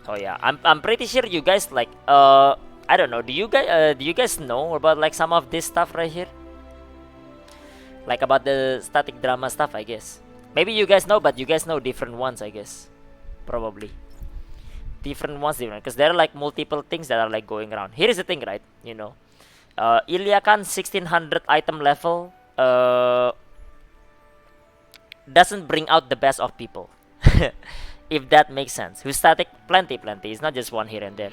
Oh yeah, I'm pretty sure you guys like I don't know. Do you guys know about like some of this stuff right here? Like about the static drama stuff, I guess. Maybe you guys know, but you guys know different ones, I guess. Probably different ones, different because there are like multiple things that are like going around. Here is the thing, right? Iliakan 1600 item level doesn't bring out the best of people. If that makes sense. Who's static? Plenty, plenty. It's not just one here and there.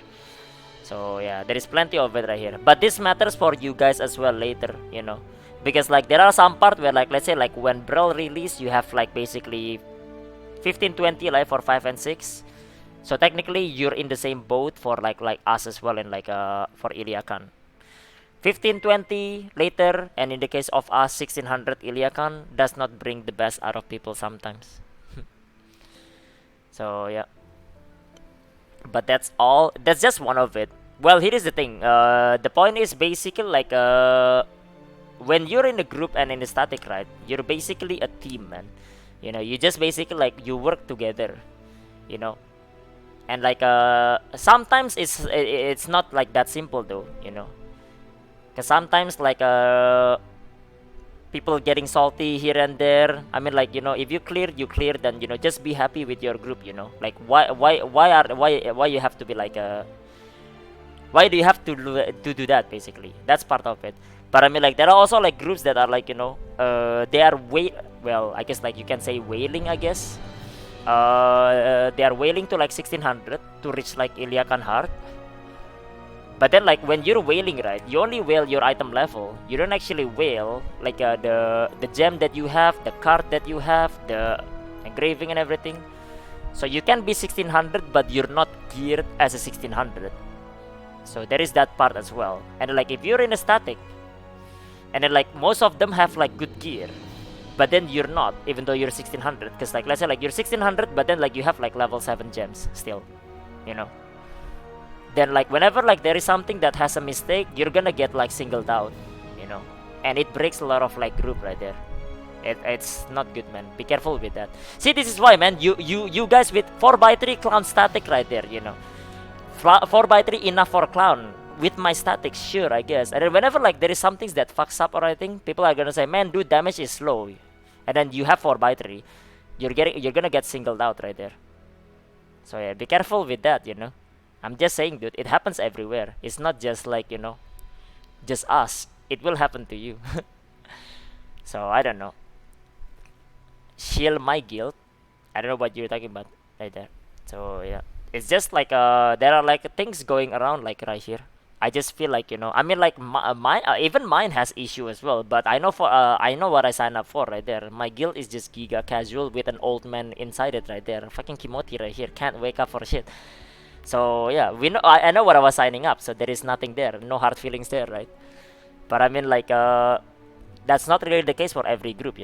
So yeah, there is plenty of it right here. But this matters for you guys as well later. Because like there are some part where like let's say like when Brawl release you have like basically 15-20 like for 5 and 6. So technically you're in the same boat for like us as well and like for Iliakan. 15-20 later, and in the case of us 1600 Iliakan does not bring the best out of people sometimes. So yeah. But that's all. That's just one of it. Well, here is the thing. The point is basically like when you're in a group and in a static, right? You're basically a team, man. You just basically like you work together. You know, and like sometimes it's not like that simple though. Cause sometimes like people getting salty here and there. I mean, like if you clear, you clear. Then just be happy with your group. Like why you have to be like why do you have to do that? Basically, that's part of it. But I mean, like there are also like groups that are like they are well, I guess like you can say wailing. I guess they are wailing to like 1600 to reach like Iliakan Heart. But then like when you're whaling, right, you only whale your item level. You don't actually whale like the gem that you have, the card that you have, the engraving and everything. So you can be 1600 but you're not geared as a 1600. So there is that part as well. And like if you're in a static and then like most of them have like good gear, but then you're not, even though you're 1600, because like let's say like you're 1600 but then like you have like level 7 gems still, you know then like whenever like there is something that has a mistake, you're gonna get like singled out, and it breaks a lot of like group right there. It's not good, man. Be careful with that. See, this is why, man, you guys with 4x3 clown static right there, 4x3 enough for clown with my statics, sure, I guess. And then whenever like there is something that fucks up or anything, people are gonna say, man, dude, damage is slow, and then you have 4x3, you're gonna get singled out right there. So yeah, be careful with that. I'm just saying, dude, it happens everywhere. It's not just like, just us. It will happen to you. So, I don't know. Shield my guilt. I don't know what you're talking about right there. So, yeah. It's just like, there are like things going around like right here. I just feel like, I mean, like, mine, even mine has issue as well. But I know I know what I signed up for right there. My guild is just giga casual with an old man inside it right there. Fucking Kimoti right here. Can't wake up for shit. So yeah, we know. I know what I was signing up, so there is nothing there, no hard feelings there, right? But I mean, like, that's not really the case for every group.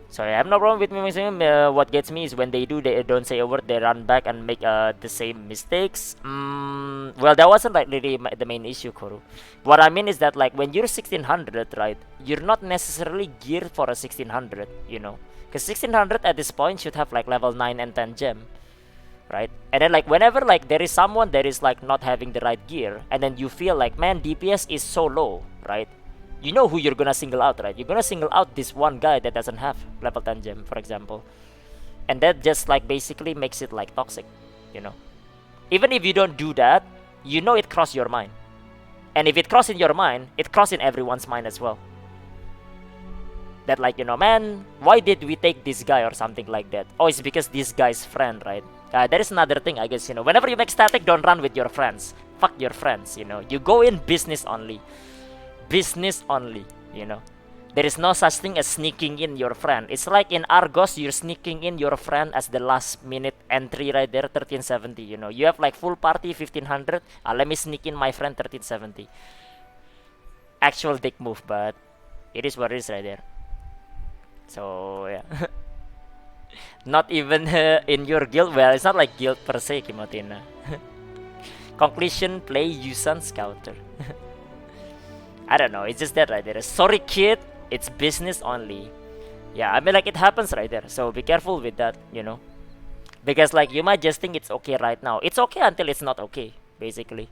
So I have no problem with mimicking. What gets me is when they don't say a word, they run back and make the same mistakes. Well, that wasn't like really the main issue, Koru. What I mean is that like when you're 1600, right, you're not necessarily geared for a 1600, because 1600 at this point should have like level 9 and 10 gem. Right, and then like whenever like there is someone that is like not having the right gear, and then you feel like, man, DPS is so low, right? You know who you're gonna single out, right? You're gonna single out this one guy that doesn't have level 10 gem, for example, and that just like basically makes it like toxic. Even if you don't do that, it crossed your mind, and if it crossed in your mind, it crossed in everyone's mind as well. That like, man, why did we take this guy or something like that? Oh, it's because this guy's friend, right? There is another thing, I guess, whenever you make static, don't run with your friends. Fuck your friends, you go in business only. Business only, There is no such thing as sneaking in your friend. It's like in Argos, you're sneaking in your friend as the last minute entry right there, 1370, You have like full party, 1500. Let me sneak in my friend, 1370. Actual dick move, but it is what it is right there. So, yeah. Not even in your guild. Well, it's not like guild per se, Kimotina. Conclusion, play Yusan Scouter. I don't know, it's just that right there. Sorry, kid, it's business only. Yeah, I mean, like, it happens right there. So be careful with that, Because like you might just think it's okay right now. It's okay until it's not okay, basically.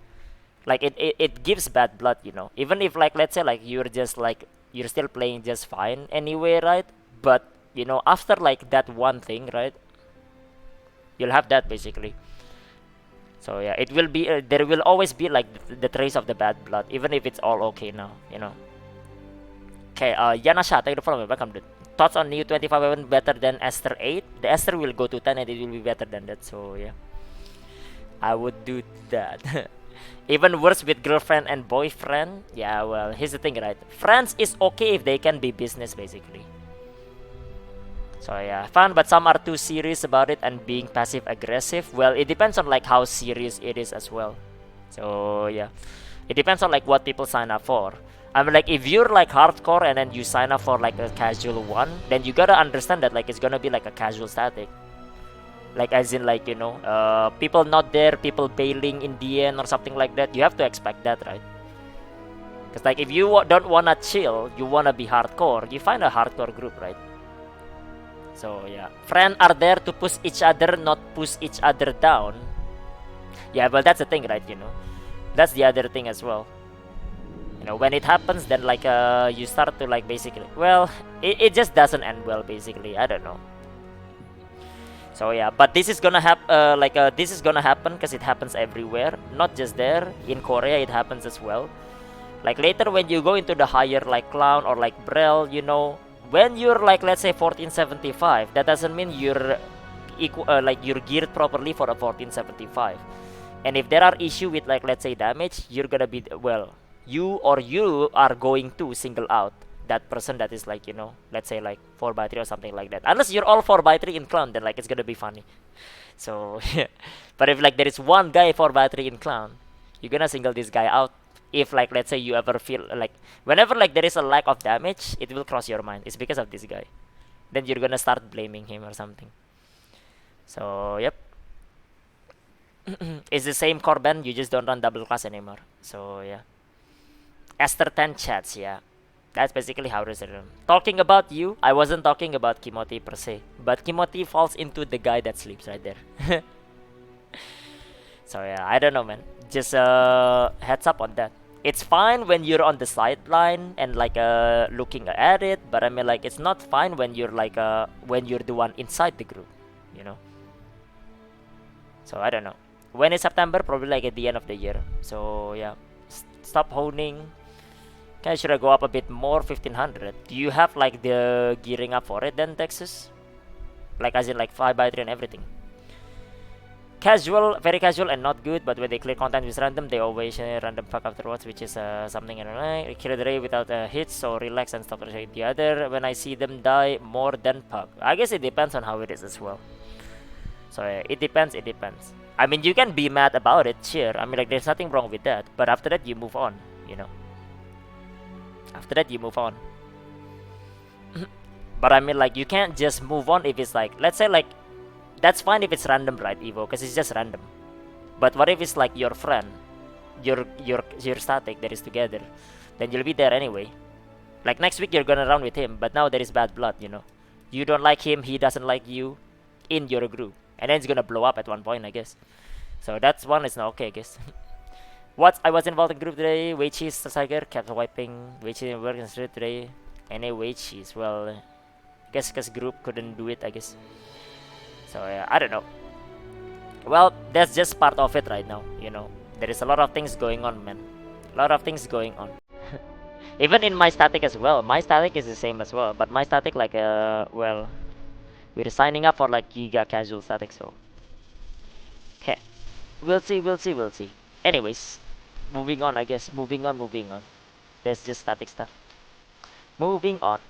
Like it gives bad blood, you know. Even if like let's say like you're just like you're still playing just fine anyway, right? But you know, after like that one thing, right? You'll have that basically. So yeah, it will be there will always be like the trace of the bad blood, even if it's all okay now, you know. Okay, Yanasha, thank you for me. Welcome, dude. Thoughts on new 25 weapon better than Esther 8? The Esther will go to 10 and it will be better than that. So yeah, I would do that. Even worse with girlfriend and boyfriend. Yeah, well, here's the thing, right? Friends is okay if they can be business, basically. So yeah, fun, but some are too serious about it and being passive aggressive. Well, it depends on like how serious it is as well. So yeah, it depends on like what people sign up for. I mean, like if you're like hardcore and then you sign up for like a casual one, then you gotta understand that like it's gonna be like a casual static. Like as in like you know, people not there, people bailing in the end or something like that. You have to expect that, right? Because like if you don't wanna chill, you wanna be hardcore, you find a hardcore group, right? So yeah, friends are there to push each other, not push each other down. Yeah, but that's the thing, right? You know, that's the other thing as well. You know, when it happens, then like you start to like basically, well, it just doesn't end well, basically. I don't know. So yeah, but this is gonna happen. This is gonna happen because it happens everywhere, not just there. In Korea, it happens as well. Like later when you go into the higher like clown or like Brel, you know, when you're like let's say 1475, that doesn't mean you're equal like you're geared properly for a 1475. And if there are issue with like let's say damage, you're gonna be well, you are going to single out that person that is like you know let's say like 4x3 or something like that. Unless you're all 4x3 in clown, then like it's gonna be funny. So yeah. But if like there is one guy 4x3 in clown, you're gonna single this guy out. If like let's say you ever feel like whenever like there is a lack of damage, it will cross your mind it's because of this guy, then you're gonna start blaming him or something. So yep. It's the same core band, you just don't run double class anymore. So yeah, Esther 10 chats, yeah, that's basically how it is. Talking about you, I wasn't talking about Kimoti per se, but Kimoti falls into the guy that sleeps right there. So yeah, I don't know, man. Just heads up on that. It's fine when you're on the sideline and like looking at it, but I mean like it's not fine when you're like when you're the one inside the group, you know. So I don't know. When is September? Probably like at the end of the year. So yeah, stop honing. Okay, should I go up a bit more? 1500. Do you have like the gearing up for it then, Texas? Like as in like 5x3 and everything. Casual, very casual and not good, but when they clear content with random, they always random fuck afterwards, which is something I don't know. Kill the ray without hits, so relax and stop rushing the other. When I see them die more than puck. I guess it depends on how it is as well. So it depends, it depends. I mean, you can be mad about it, sure. I mean, like, there's nothing wrong with that. But after that, you move on, you know. After that, you move on. But I mean, like, you can't just move on if it's like, let's say, like, that's fine if it's random, right, Evo? Because it's just random. But what if it's like your friend, your static that is together, then you'll be there anyway. Like next week you're gonna run with him, but now there is bad blood, you know. You don't like him, he doesn't like you, in your group, and then it's gonna blow up at one point, I guess. So that's one is not okay, I guess. What I was involved in group today. Weight cheese, Tiger kept wiping. Weight cheese working straight today. Any weight cheese? Well, I guess because group couldn't do it, I guess. So yeah, I don't know. Well, that's just part of it right now, you know. There is a lot of things going on, man. A lot of things going on. Even in my static as well. My static is the same as well, but my static like well, we're signing up for like giga casual static, so okay. We'll see, we'll see, we'll see. Anyways, moving on, I guess. Moving on, moving on. That's just static stuff. Moving on.